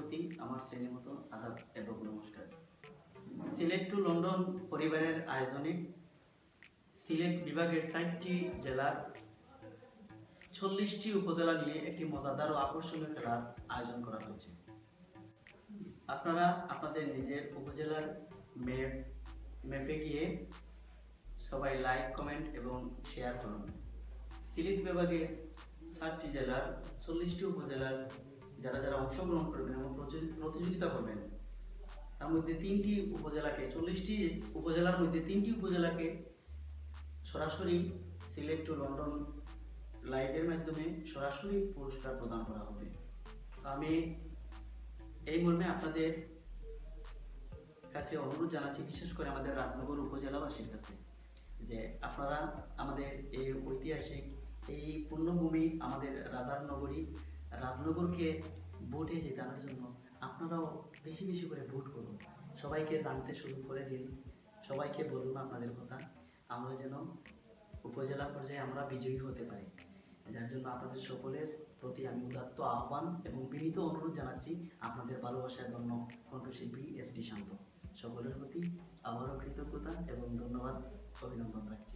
প্রতি আমার শ্রেণীর মতো আদাব এবং নমস্কার। সিলেট টু লন্ডন পরিবারের আয়োজনে সিলেট বিভাগের 4টি জেলার 40টি উপজেলা নিয়ে একটি মজাদার ও আকর্ষণীয় খেলার আয়োজন করা হয়েছে। আপনারা আপনাদের নিজের উপজেলার ম্যাপে গিয়ে সবাই লাইক, কমেন্ট এবং শেয়ার করুন। সিলেট বিভাগের 7টি জেলার 40টি উপজেলার যারা যারা অংশগ্রহণ করবেন এবং প্রতিযোগিতা করবেন, তার মধ্যে 3টি উপজেলাকে 40টি উপজেলার মধ্যে 3টি উপজেলাকে সরাসরি সিলেট টু লন্ডন লাইভের মাধ্যমে সরাসরি পুরস্কার প্রদান করা হবে। আমি এই মর্মে আপনাদের কাছে অনুরোধ জানাচ্ছি, বিশেষ করে আমাদের রাজনগর উপজেলাবাসীর কাছে, যে আপনারা আমাদের এই ঐতিহাসিক এই পুণ্যভূমি আমাদের রাজার নগরী রাজনগরকে ভোটে জেতানোর জন্য আপনারাও বেশি বেশি করে ভোট করুন। সবাইকে জানতে শুরু করে দিন, সবাইকে বলুন আপনাদের কথা, আমরা যেন উপজেলা পর্যায়ে আমরা বিজয়ী হতে পারি। যার জন্য আপনাদের সকলের প্রতি আমি উদাত্ত আহ্বান এবং বিনীত অনুরোধ জানাচ্ছি। আপনাদের ভালোবাসার জন্য কণ্ঠশিল্পী এস ডি শান্ত। সকলের প্রতি আবারও কৃতজ্ঞতা এবং ধন্যবাদ, অভিনন্দন রাখছি।